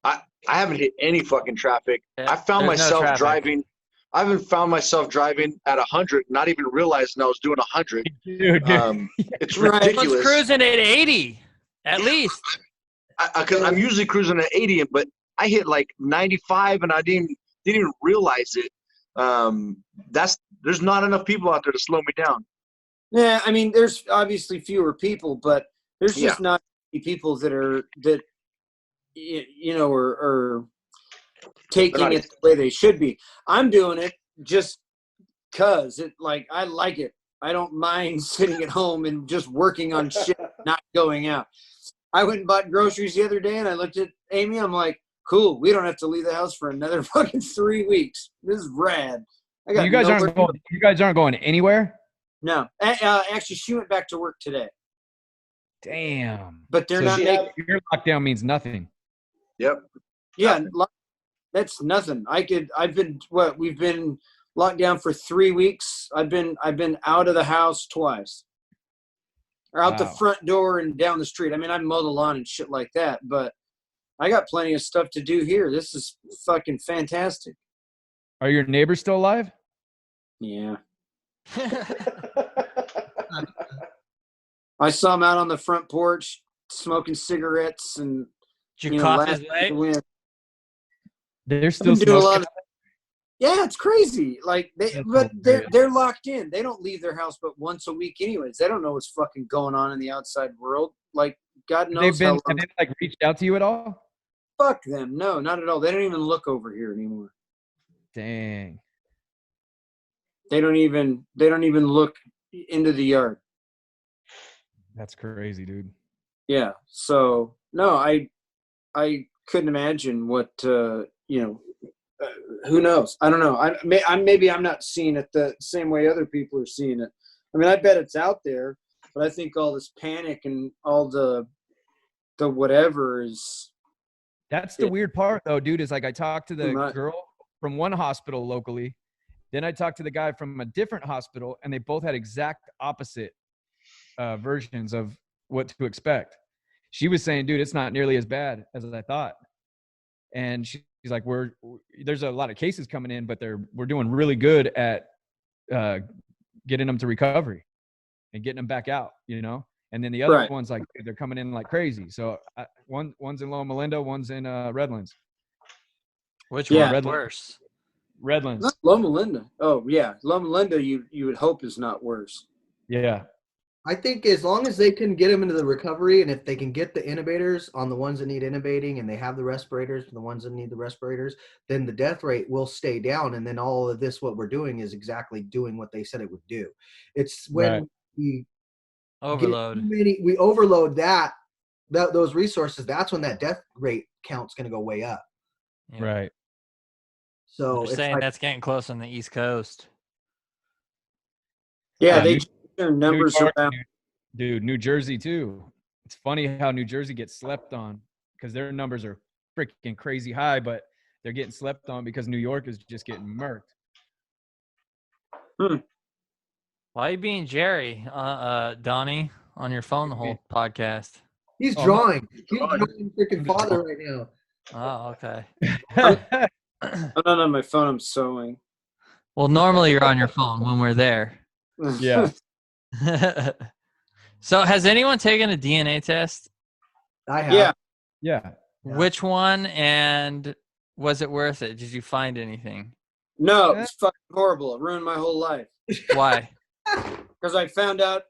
I haven't hit any fucking traffic. Yeah, I found there's no myself traffic. driving. I haven't found myself driving at 100, not even realizing I was doing 100. Dude. It's Right. I was ridiculous. cruising at 80 at least. Because I'm usually cruising at 80, but I hit like 95 and I didn't even realize it. There's not enough people out there to slow me down. Yeah, I mean, there's obviously fewer people, but there's just not many people that are taking it the way they should be. I'm doing it just because I like it. I don't mind sitting at home and just working on shit, not going out. I went and bought groceries the other day, and I looked at Amy. I'm like, cool, we don't have to leave the house for another fucking 3 weeks. This is rad. You guys aren't going anywhere? No. Actually, she went back to work today. Damn. But they're not making. Your lockdown means nothing. Yep. Yeah, that's nothing. We've been locked down for 3 weeks. I've been out of the house twice. Or out the front door and down the street. I mean, I mow the lawn and shit like that, but I got plenty of stuff to do here. This is fucking fantastic. Are your neighbors still alive? Yeah. I saw him out on the front porch smoking cigarettes and Did you cough his leg? They're still doing a lot smoking. of, yeah, it's crazy. Like they're locked in. They don't leave their house but once a week anyways. They don't know what's fucking going on in the outside world. Like, God knows Have they reached out to you at all? Fuck them. No, not at all. They don't even look over here anymore. Dang. They don't even look into the yard. That's crazy, dude. Yeah. So no, I couldn't imagine what who knows? I don't know. Maybe I'm not seeing it the same way other people are seeing it. I mean, I bet it's out there, but I think all this panic and all the whatever is. That's the weird part, though, dude. Is like I talked to the girl from one hospital locally, then I talked to the guy from a different hospital, and they both had exact opposite versions of what to expect. She was saying, dude, it's not nearly as bad as I thought. And she's like, there's a lot of cases coming in, but we're doing really good at getting them to recovery and getting them back out, And then the other one's like, they're coming in like crazy. So one's in Loma Linda, one's in Redlands. Which one's worse? Redlands. Not Loma Linda. Oh yeah, Loma Linda. You would hope is not worse. Yeah. I think as long as they can get them into the recovery, and if they can get the intubators on the ones that need intubating, and they have the respirators for the ones that need the respirators, then the death rate will stay down. And then all of this, what we're doing is exactly doing what they said it would do. It's when we overload. We overload those resources. That's when that death rate count's going to go way up. Yeah. Right. So they're saying that's getting close on the East Coast. Yeah, they change their numbers around. Dude, New Jersey too. It's funny how New Jersey gets slept on because their numbers are freaking crazy high, but they're getting slept on because New York is just getting murked. Why are you being Jerry, Donnie, on your phone the whole podcast? He's drawing. He's drawing freaking father right now. Oh, okay. I'm not on my phone. I'm sewing. Well, normally you're on your phone when we're there. Yeah. So has anyone taken a DNA test? I have. Yeah. Which one, and was it worth it? Did you find anything? No, it's fucking horrible. It ruined my whole life. Why? Because I found out.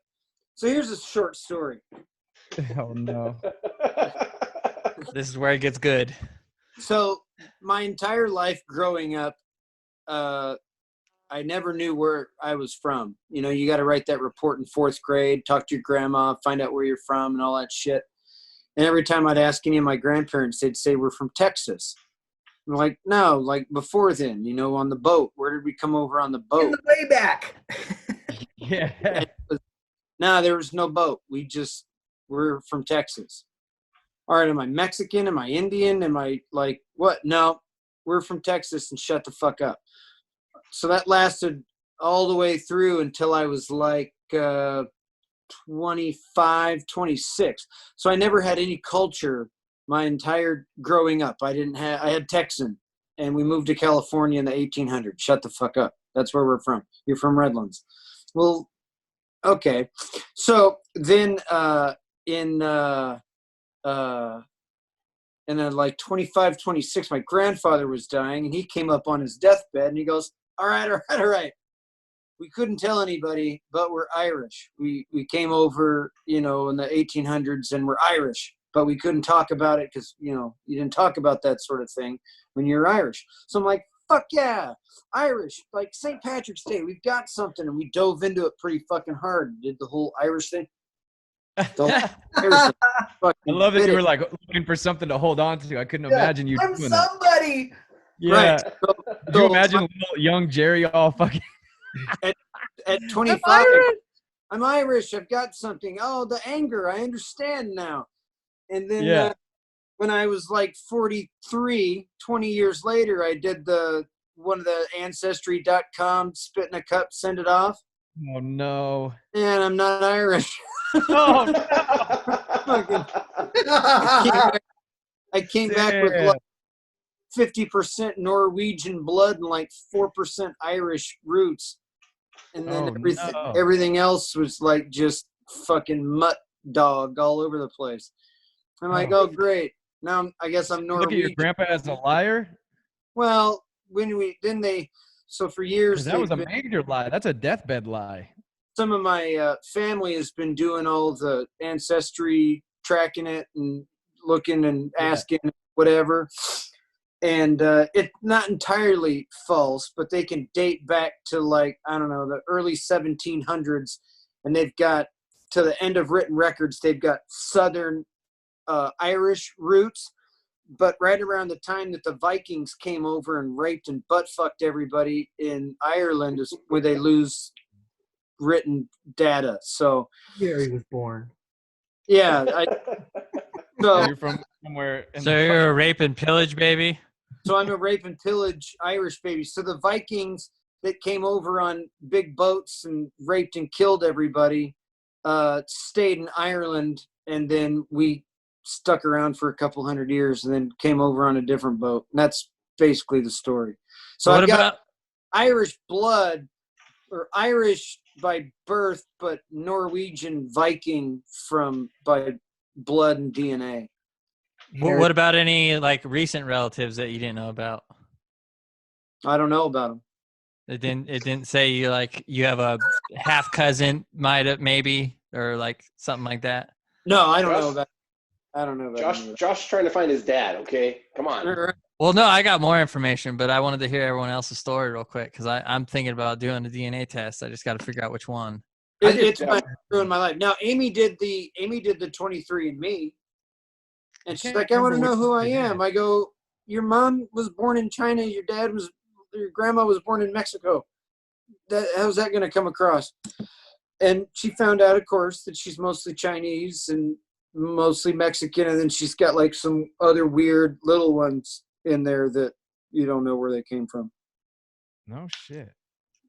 So here's a short story. Oh, no. This is where it gets good. So my entire life growing up, I never knew where I was from. You got to write that report in 4th grade, talk to your grandma, find out where you're from and all that shit. And every time I'd ask any of my grandparents, they'd say, we're from Texas. I'm like, no, like before then, on the boat. Where did we come over on the In boat? the way back. Yeah. No, there was no boat. We're from Texas. All right, am I Mexican? Am I Indian? Am I like what? No, we're from Texas and shut the fuck up. So that lasted all the way through until I was like 25, 26. So I never had any culture my entire growing up. I had Texan, and we moved to California in the 1800s. Shut the fuck up. That's where we're from. You're from Redlands. Well, okay. So then and then like 25, 26, my grandfather was dying, and he came up on his deathbed, and he goes, all right. We couldn't tell anybody, but we're Irish. We came over, in the 1800s, and we're Irish, but we couldn't talk about it because, you didn't talk about that sort of thing when you're Irish. So I'm like, fuck yeah, Irish, like St. Patrick's Day, we've got something. And we dove into it pretty fucking hard, did the whole Irish thing. I love that you were like looking for something to hold on to. I couldn't imagine you I'm doing somebody. that. Yeah. Right. Could you imagine little young Jerry all fucking at 25? I'm Irish. I've got something. Oh, the anger. I understand now. And then when I was like 43, 20 years later, I did one of the Ancestry.com, spit in a cup, send it off. Oh no. And I'm not Irish. Oh no. I came back with like 50% Norwegian blood and like 4% Irish roots. And then everything else was like just fucking mutt dog all over the place. I'm like, oh great. Now I guess I'm Norwegian. Look at your grandpa as a liar? Well, so for years. That was a major lie. That's a deathbed lie. Some of my family has been doing all the ancestry, tracking it and looking and asking whatever. And it's not entirely false, but they can date back to like, I don't know, the early 1700s. And they've got, to the end of written records, they've got Southern Irish roots. But right around the time that the Vikings came over and raped and butt-fucked everybody in Ireland is where they lose written data. So Jerry was born. Yeah. So you're from somewhere. So you're a rape and pillage baby? So I'm a rape and pillage Irish baby. So the Vikings that came over on big boats and raped and killed everybody stayed in Ireland, and then we stuck around for a couple hundred years and then came over on a different boat. And that's basically the story. So I've got Irish blood, or Irish by birth, but Norwegian Viking by blood and DNA. What about any like recent relatives that you didn't know about? I don't know about them. It didn't say you have a half cousin, maybe, or like something like that. No, I don't know about. I don't know about Josh's trying to find his dad. Okay, come on. Well, no, I got more information, but I wanted to hear everyone else's story real quick because I'm thinking about doing a DNA test. I just got to figure out which one. It's ruined my life. Now, Amy did the 23andMe, and she's like, I want to know who I am. I go, your mom was born in China. Your grandma was born in Mexico. How's that going to come across? And she found out, of course, that she's mostly Chinese and mostly Mexican, and then she's got like some other weird little ones in there that you don't know where they came from. No shit.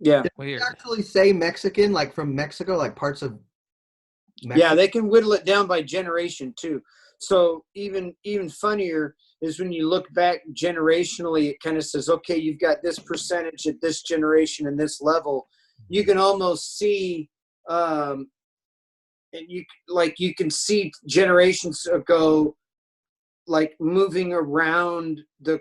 Yeah. Did they actually say Mexican, like from Mexico, like parts of Mexico? Yeah, they can whittle it down by generation too. So even funnier is when you look back generationally, it kind of says, okay, you've got this percentage at this generation and this level. You can almost see, and you can see generations ago, like moving around the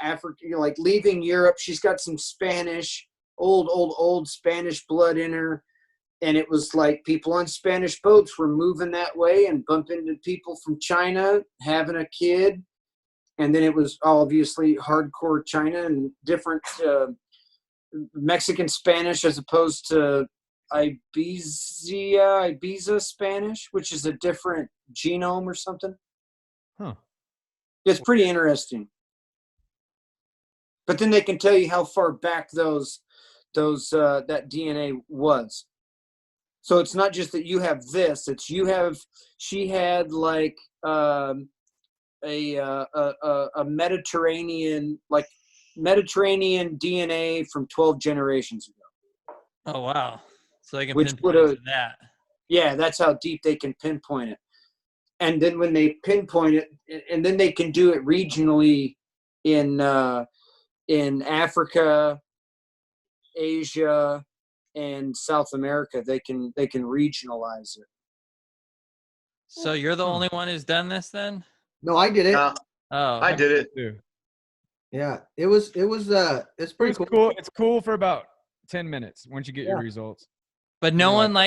Africa, like leaving Europe. She's got some Spanish, old Spanish blood in her. And it was like people on Spanish boats were moving that way and bumping into people from China, having a kid. And then it was obviously hardcore China and different Mexican Spanish as opposed to Ibiza Spanish, which is a different genome or something. Huh. It's pretty interesting. But then they can tell you how far back that DNA was. So it's not just that you have this; it's she had like a Mediterranean DNA from 12 generations ago. Oh wow! So they can Which pinpoint to that. Yeah, that's how deep they can pinpoint it. And then when they pinpoint it, and then they can do it regionally in Africa, Asia, and South America. They can regionalize it. So you're the only one who's done this then? No, I did it. Oh, I did it. Too. Yeah, it's pretty cool. It's cool for about 10 minutes once you get your results. But no one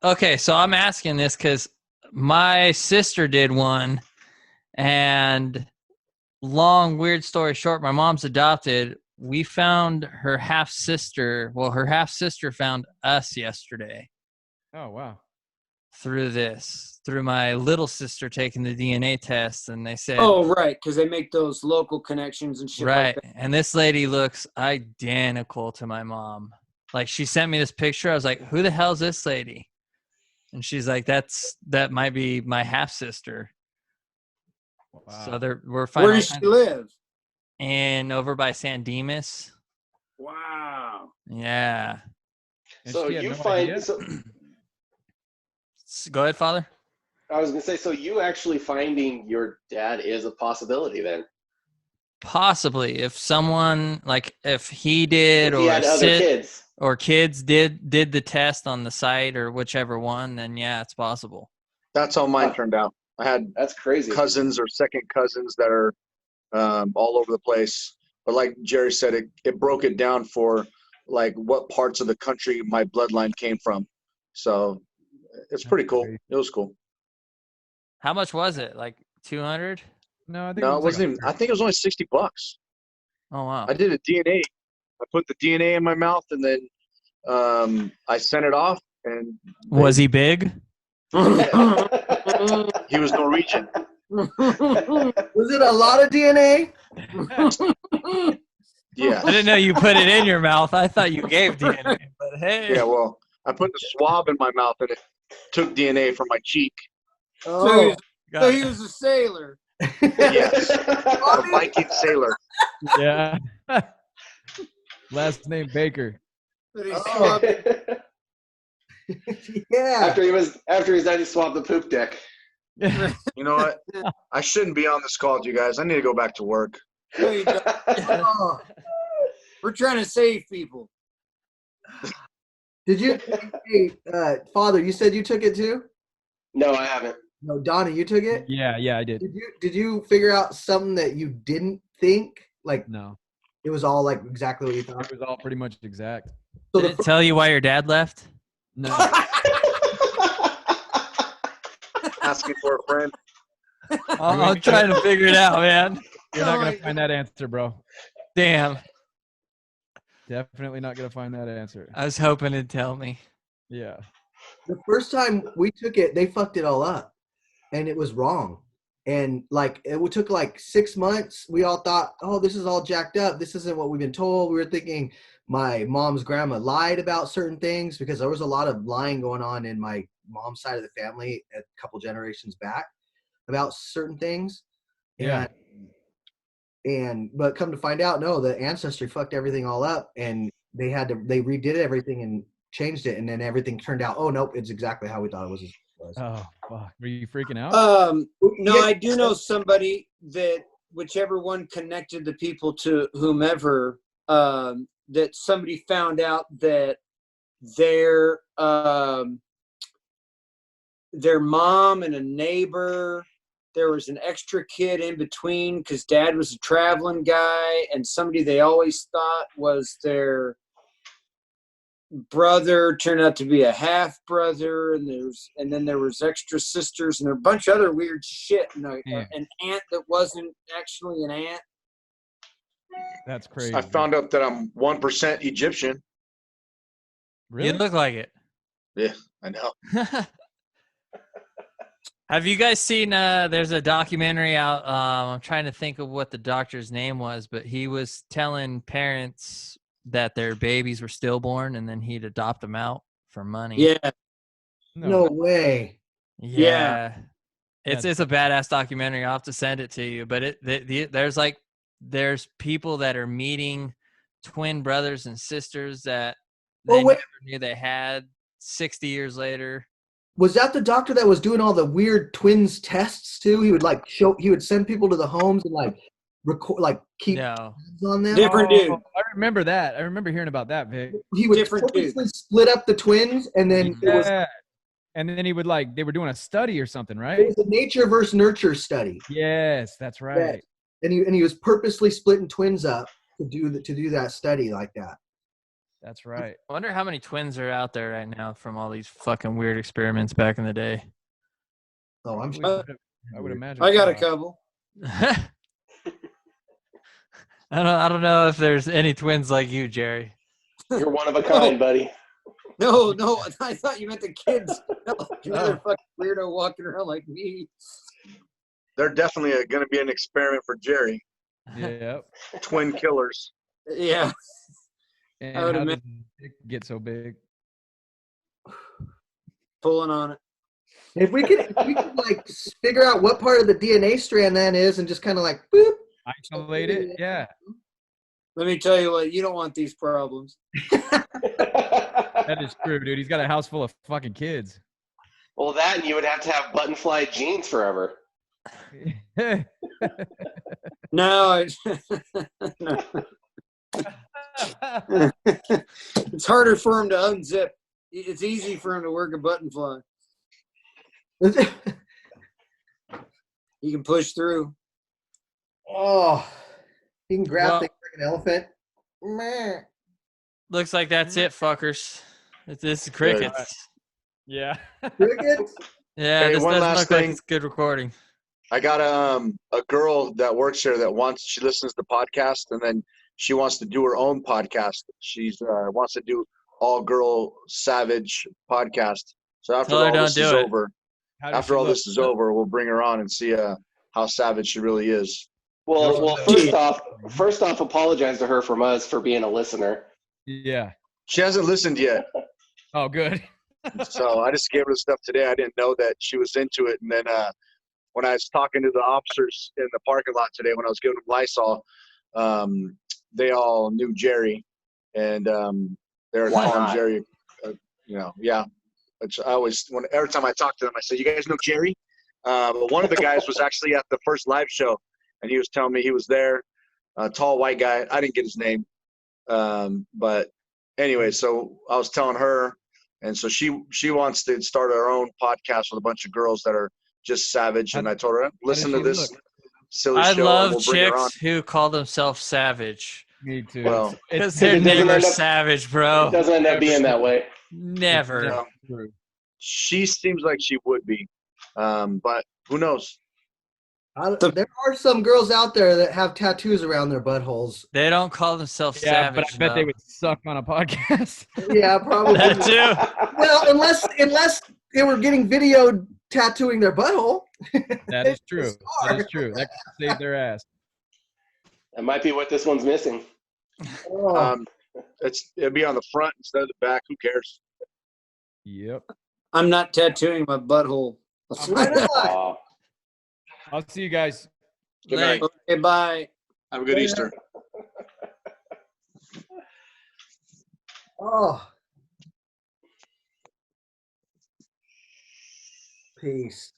okay, so I'm asking this because my sister did one, and long, weird story short, my mom's adopted. We found her half-sister. Well, her half-sister found us yesterday. Oh, wow. Through my little sister taking the DNA test, and they said, oh, right, because they make those local connections and shit right. like that. And this lady looks identical to my mom. Like, she sent me this picture. I was like, who the hell is this lady? And she's like, that might be my half-sister. Wow. So we're finding. Where does she live? And over by San Dimas. Wow. Yeah. And So she had you no find idea? so, Go ahead, Father. I was gonna say, so you actually finding your dad is a possibility then. Possibly, if someone if he did, If he had other kids. or kids did the test on the site or whichever one, then yeah, it's possible. That's how mine turned out. I had That's crazy. cousins or second cousins that are all over the place. But like Jerry said, it broke it down for like what parts of the country my bloodline came from. So it's pretty cool. It was cool. How much was it? Like 200? No, I think No, it it wasn't even. I think it was only $60. Oh wow. I did a DNA. I put the DNA in my mouth and then I sent it off. And Was he big? he was Norwegian. Was it a lot of DNA? Yeah. I didn't know you put it in your mouth. I thought you gave DNA. But hey. Yeah, well, I put the swab in my mouth and it took DNA from my cheek. Oh, So he was a sailor. Yes. A Viking sailor. Yeah. Last name Baker. But he Oh. swabbed- yeah. After he's done, he swabbed the poop deck. You know what? I shouldn't be on this call with you guys. I need to go back to work. No, you don't. Oh. We're trying to save people. Did you, hey, Father? You said you took it too? No, I haven't. No, Donnie, you took it. Yeah, I did. Did you figure out something that you didn't think? Like No, it was all like exactly what you thought. it was all pretty much exact. So Did it tell you why your dad left? No. Asking for a friend. I'm trying to figure it out, man. You're not going to find that answer, bro. Damn. Definitely not going to find that answer. I was hoping it'd tell me. Yeah. the first time we took it, they fucked it all up, and it was wrong. And like it took like 6 months. We all thought, oh, this is all jacked up. This isn't what we've been told. We were thinking my mom's grandma lied about certain things because there was a lot of lying going on in my mom's side of the family a couple generations back about certain things. Yeah. But come to find out, no, the ancestry fucked everything all up, and they redid everything and changed it, and then everything turned out, oh nope, it's exactly how we thought it was. Oh, fuck. Were you freaking out? No, I do know somebody that whichever one connected the people to whomever, that somebody found out that their mom and a neighbor, there was an extra kid in between because dad was a traveling guy, and somebody they always thought was their brother turned out to be a half brother, and then there was extra sisters and a bunch of other weird shit, and an aunt that wasn't actually an aunt. That's crazy. I found out that I'm 1% Egyptian. Really? You look like it. Yeah, I know. Have you guys seen? There's a documentary out. I'm trying to think of what the doctor's name was, but he was telling parents that their babies were stillborn, and then he'd adopt them out for money. Yeah. No way. Yeah. It's That's a badass documentary. I'll have to send it to you. But there's people that are meeting twin brothers and sisters that they never knew they had 60 years later. Was that the doctor that was doing all the weird twins tests too? He would he would send people to the homes and record, keep No. on them. Different dude. I remember that. I remember hearing about that, Vic. He would Different dude. purposely split up the twins, and then And then he would they were doing a study or something, it right? was a nature versus nurture study. Yes, that's right. And he was purposely splitting twins up to do that study like that. That's right. I wonder how many twins are out there right now from all these fucking weird experiments back in the day. Oh, I'm sure. I would imagine. I got a couple. I don't know if there's any twins like you, Jerry. You're one of a kind, buddy. No, I thought you meant the kids. Another fucking weirdo walking around like me. They're definitely going to be an experiment for Jerry. Yep. Twin killers. Yeah. And I would how imagine. did it get so big? Pulling on it. If we could figure out what part of the DNA strand that is, and just kind of boop. Isolate it. Yeah. Let me tell you what, you don't want these problems. That is true, dude. He's got a house full of fucking kids. Well, that and you would have to have button fly jeans forever. No, no. It's harder for him to unzip. It's easy for him to work a button fly. He can push through. Oh, he can grab things like an elephant. Meh. Looks like that's it, fuckers. This is crickets. Yeah. Crickets? Yeah, Hey, this one doesn't last look like thing. it's good recording. I got a girl that works here that she listens to podcasts, and then she wants to do her own podcast. She's wants to do all girl savage podcast. So after all this is over, this is over, we'll bring her on and see how savage she really is. Well, first off, apologize to her from us for being a listener. Yeah. She hasn't listened yet. Oh, good. So I just gave her the stuff today. I didn't know that she was into it. And then when I was talking to the officers in the parking lot today, when I was giving them Lysol, they all knew Jerry, and they were calling Jerry, yeah. Which every time I talk to them, I say, "You guys know Jerry?" But one of the guys was actually at the first live show, and he was telling me he was there. A tall white guy. I didn't get his name, but anyway, so I was telling her, and so she wants to start her own podcast with a bunch of girls that are just savage. And I told her, listen to this silly show. I love we'll bring her on. chicks who call themselves savage. Me too. Well, because they're never savage, bro. It doesn't end up being that way. Never. She seems like she would be, but who knows? There are some girls out there that have tattoos around their buttholes. They don't call themselves savage. But I bet they would suck on a podcast. Yeah, probably. That too. Well, unless they were getting videoed tattooing their butthole. That is true. That is true. That could save their ass. That might be what this one's missing. It'd be on the front instead of the back. Who cares? Yep. I'm not tattooing my butthole. I'll see you guys. Good night. Okay, bye. Have a good Easter. Oh. Peace.